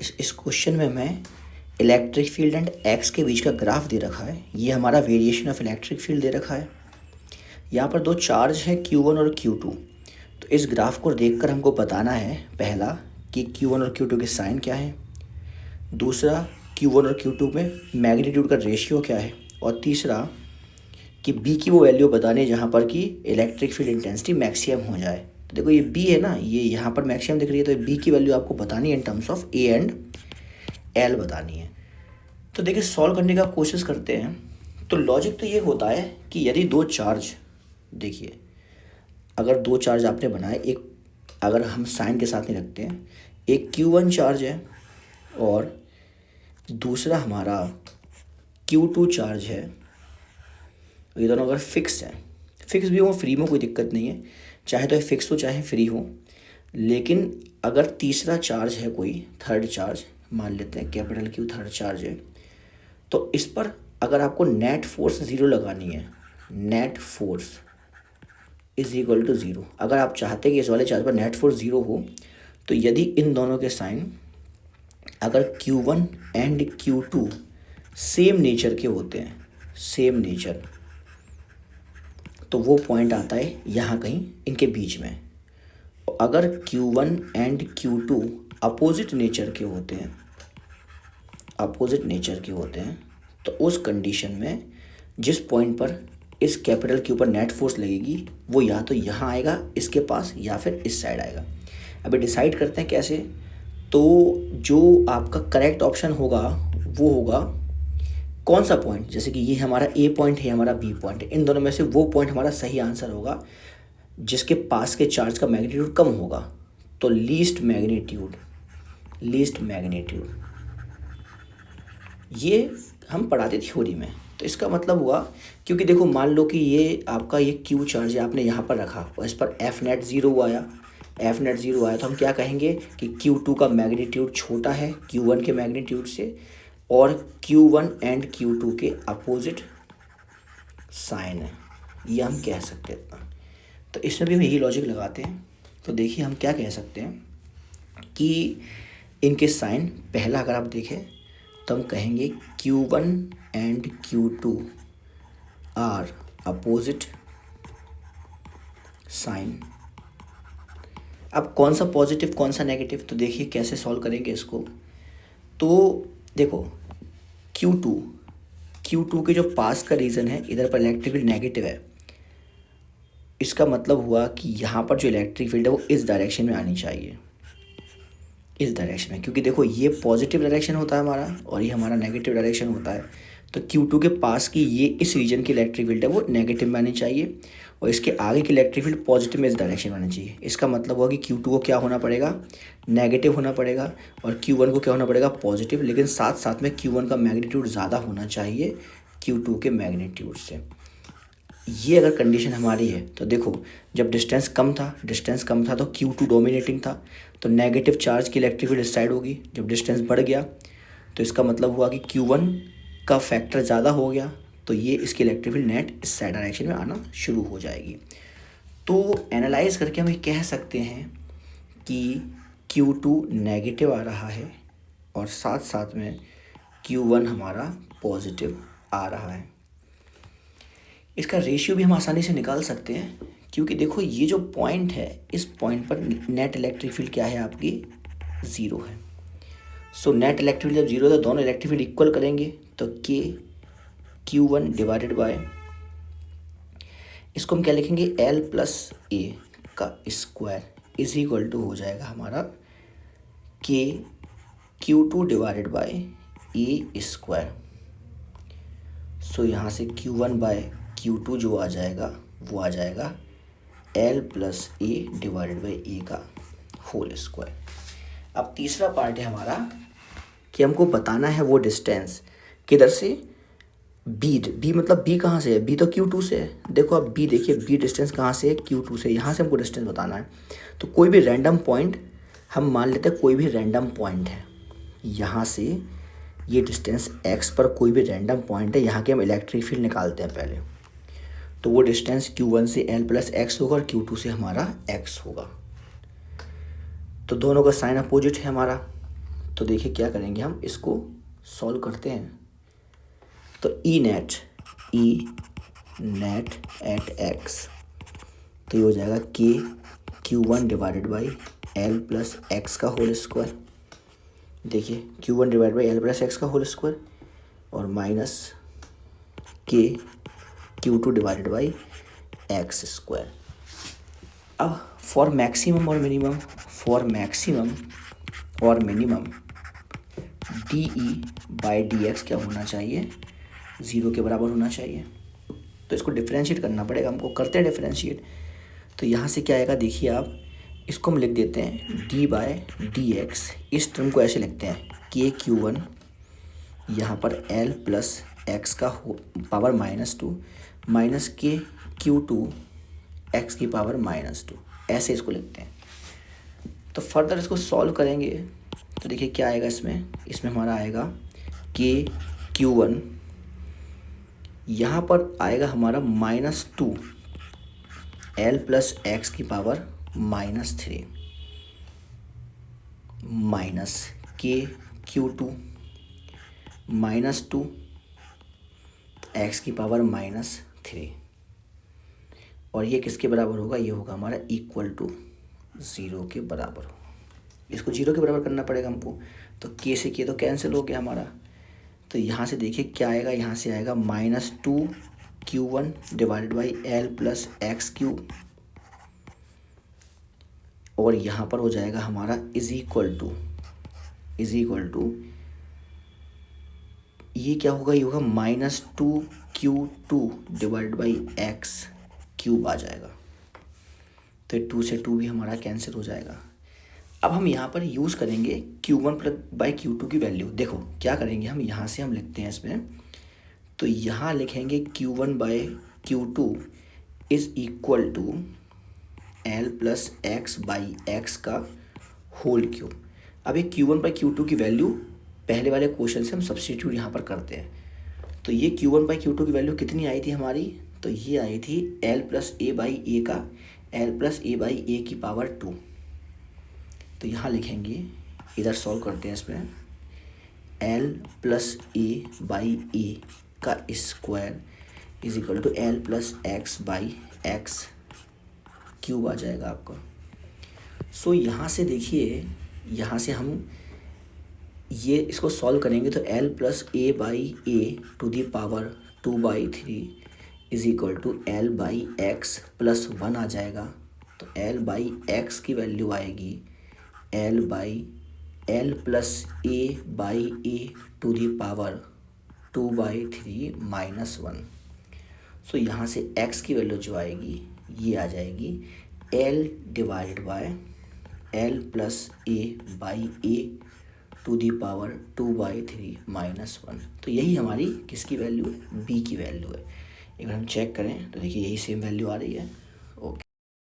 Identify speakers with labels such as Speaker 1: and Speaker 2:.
Speaker 1: इस क्वेश्चन में हमें इलेक्ट्रिक फील्ड एंड एक्स के बीच का ग्राफ दे रखा है। ये हमारा वेरिएशन ऑफ इलेक्ट्रिक फील्ड दे रखा है। यहाँ पर दो चार्ज है Q1 और Q2। तो इस ग्राफ को देखकर हमको बताना है पहला कि Q1 और Q2 के साइन क्या है, दूसरा Q1 और Q2 में मैग्नीट्यूड का रेशियो क्या है, और तीसरा कि B की वो वैल्यू बतानी है जहाँ पर कि इलेक्ट्रिक फील्ड इंटेंसिटी मैक्सिमम हो जाए। तो देखो ये B है ना, ये यहाँ पर मैक्सिमम दिख रही है, तो B की वैल्यू आपको बतानी है in terms of A and L बतानी है। तो देखिए सॉल्व करने का कोशिश करते हैं। तो लॉजिक तो ये होता है कि यदि दो चार्ज, देखिए अगर दो चार्ज आपने बनाए, एक अगर हम साइन के साथ नहीं रखते हैं, एक Q1 चार्ज है और दूसरा हमारा Q2 चार्ज है। ये दोनों अगर फिक्स हैं, फिक्स भी हो फ्री में कोई दिक्कत नहीं है, चाहे तो फिक्स हो चाहे फ्री हो। लेकिन अगर तीसरा चार्ज है, कोई थर्ड चार्ज मान लेते हैं कैपिटल Q थर्ड चार्ज है, तो इस पर अगर आपको नेट फोर्स ज़ीरो लगानी है, net force is equal to zero. अगर आप चाहते हैं कि इस वाले चार्ज पर नेट फोर्स ज़ीरो हो, तो यदि इन दोनों के साइन अगर Q1 and Q2 same nature के होते हैं, सेम नेचर, तो वो पॉइंट आता है यहाँ कहीं इनके बीच में। अगर Q1 and Q2 opposite nature के होते हैं, अपोजिट नेचर के होते हैं, तो उस कंडीशन में जिस पॉइंट पर इस कैपिटल Q पर नेट फोर्स लगेगी वो या तो यहाँ आएगा इसके पास या फिर इस साइड आएगा। अभी डिसाइड करते हैं कैसे। तो जो आपका करेक्ट ऑप्शन होगा वो होगा कौन सा पॉइंट, जैसे कि ये हमारा A पॉइंट है, हमारा B पॉइंट है, इन दोनों में से वो पॉइंट हमारा सही आंसर होगा जिसके पास के चार्ज का मैग्नीट्यूड कम होगा। तो लीस्ट मैग्नीट्यूड, लीस्ट मैग्नीट्यूड ये हम पढ़ाते थ्योरी में। तो इसका मतलब हुआ, क्योंकि देखो मान लो कि ये आपका ये Q चार्ज है, आपने यहाँ पर रखा और इस पर F नेट ज़ीरो आया, F नेट ज़ीरो आया, तो हम क्या कहेंगे कि Q2 का मैग्नीट्यूड छोटा है Q1 के मैग्नीट्यूड से, और Q1 एंड Q2 के अपोजिट साइन है, ये हम कह सकते हैं। तो इसमें भी हम यही लॉजिक लगाते हैं। तो देखिए हम क्या कह सकते हैं कि इनके साइन, पहला अगर आप देखें तो हम कहेंगे Q1 and Q2 are opposite sign. अब कौन सा पॉजिटिव कौन सा नेगेटिव, तो देखिए कैसे सॉल्व करेंगे इसको। तो देखो Q2 के जो पास का रीज़न है, इधर पर इलेक्ट्रिक फील्ड नेगेटिव है, इसका मतलब हुआ कि यहाँ पर जो इलेक्ट्रिक फील्ड है वो इस डायरेक्शन में आनी चाहिए, इस डायरेक्शन में, क्योंकि देखो ये पॉजिटिव डायरेक्शन होता है हमारा और ये हमारा नेगेटिव डायरेक्शन होता है। तो Q2 के पास की ये इस रीजन की इलेक्ट्रिक फील्ड है वो नेगेटिव में आनी चाहिए, और इसके आगे की इलेक्ट्रिक फील्ड पॉजिटिव में इस डायरेक्शन में आनी चाहिए। इसका मतलब हुआ कि Q2 को क्या होना पड़ेगा, नेगेटिव होना पड़ेगा, और Q1 को क्या होना पड़ेगा, पॉजिटिव। लेकिन साथ साथ में Q1 का मैग्नीट्यूड ज़्यादा होना चाहिए Q2 के मैग्नीट्यूड से। ये अगर कंडीशन हमारी है तो देखो जब डिस्टेंस कम था तो Q2 डोमिनेटिंग था, तो नेगेटिव चार्ज की इलेक्ट्रिक फील्ड इस साइड होगी। जब डिस्टेंस बढ़ गया तो इसका मतलब हुआ कि Q1 का फैक्टर ज़्यादा हो गया, तो ये इसकी इलेक्ट्रिक फील्ड नेट इस साइड डायरेक्शन में आना शुरू हो जाएगी। तो एनालाइज करके हम ये कह सकते हैं कि Q2 नेगेटिव आ रहा है और साथ साथ में Q1 हमारा पॉजिटिव आ रहा है। इसका रेशियो भी हम आसानी से निकाल सकते हैं, क्योंकि देखो ये जो पॉइंट है, इस पॉइंट पर नेट इलेक्ट्रिक फील्ड क्या है आपकी, ज़ीरो है। सो नेट इलेक्ट्रिक फील्ड जब ज़ीरो है तो दोनों इलेक्ट्रिक फील्ड इक्वल करेंगे, तो के Q1 डिवाइडेड बाय, इसको हम क्या लिखेंगे, L प्लस ए का स्क्वायर इज इक्वल टू हो जाएगा हमारा के Q2 divided by A square. So यहाँ से Q1 बाय Q2 जो आ जाएगा वो आ जाएगा L plus A divided by A का होल स्क्वायर। अब तीसरा पार्ट है हमारा कि हमको बताना है वो डिस्टेंस किधर से, बी मतलब बी कहाँ से है, बी तो Q2 से है। देखो अब बी देखिए, बी डिस्टेंस कहाँ से है, Q2 से। यहाँ से हमको डिस्टेंस बताना है। तो कोई भी रैंडम पॉइंट हम मान लेते हैं, कोई भी रैंडम पॉइंट है, यहाँ से ये डिस्टेंस x पर कोई भी रैंडम पॉइंट है, यहाँ के हम इलेक्ट्रिक फील्ड निकालते हैं पहले। तो वो डिस्टेंस Q1 से L प्लस एक्स होगा और Q2 से हमारा x होगा। तो दोनों का साइन अपोजिट है हमारा, तो देखिए क्या करेंगे, हम इसको सॉल्व करते हैं। तो ई नेट एट एक्स, तो ये हो जाएगा के Q1 divided by l plus x का होल स्क्वायर। देखिए Q1 divide by l plus x का होल स्क्वायर और माइनस के Q2 divided by x square. अब फॉर मैक्सिमम और minimum D E by D x क्या होना चाहिए, 0 के बराबर होना चाहिए। तो इसको डिफ्रेंशिएट करना पड़ेगा हमको, करते हैं डिफ्रेंशिएट। तो यहाँ से क्या आएगा, देखिए आप, इसको हम लिख देते हैं डी बाय डी एक्स। इस टर्म को ऐसे लिखते हैं के Q1, यहाँ पर एल प्लस एक्स का पावर -2 माइनस के Q2 एक्स की पावर -2, ऐसे इसको लिखते हैं। तो फर्दर इसको सॉल्व करेंगे तो देखिए क्या आएगा, इसमें हमारा आएगा के Q1, यहाँ पर आएगा हमारा -2 एल प्लस एक्स की पावर -3 माइनस के Q2 -2 एक्स की पावर -3, और ये किसके बराबर होगा, ये होगा हमारा इक्वल टू 0 के बराबर। इसको 0 के बराबर करना पड़ेगा हमको। तो के से के तो कैंसिल हो गया हमारा। तो यहाँ से देखिए क्या आएगा, यहाँ से आएगा -2 Q1 divided by l plus x cube, और यहाँ पर हो जाएगा हमारा इज इक्वल टू ये क्या होगा, ये होगा -2 Q2 divided by X cube आ जाएगा। तो 2 से 2 भी हमारा कैंसिल हो जाएगा। अब हम यहाँ पर यूज़ करेंगे Q1 प्लस बाई Q2 की वैल्यू। देखो क्या करेंगे, हम यहाँ से हम लिखते हैं इसमें, तो यहाँ लिखेंगे Q1 by Q2 is equal to L plus x by x का होल क्यूब। अब ये Q1 बाई Q2 की वैल्यू पहले वाले क्वेश्चन से हम सब्स्टिट्यूट यहाँ पर करते हैं। तो ये Q1 बाई Q2 की वैल्यू कितनी आई थी हमारी, तो ये आई थी L plus A by A का एल प्लस ए बाई ए की पावर 2। तो यहाँ लिखेंगे, इधर सॉल्व करते हैं इसमें, L plus A by A का square is equal to L plus x by X cube आ जाएगा आपका। सो यहाँ से देखिए, यहाँ से हम ये इसको सॉल्व करेंगे तो l plus A by a to the power 2/3 is equal to l by x plus 1 आ जाएगा। तो एल बाई एक्स की वैल्यू आएगी l by l plus A by a to the power 2/3 minus 1। So यहाँ से x की value जो आएगी ये आ जाएगी l divided by l plus A by a to the power 2/3 minus 1। तो यही हमारी किसकी वैल्यू है, b की वैल्यू है। एक बार हम चेक करें तो देखिए यही सेम वैल्यू आ रही है।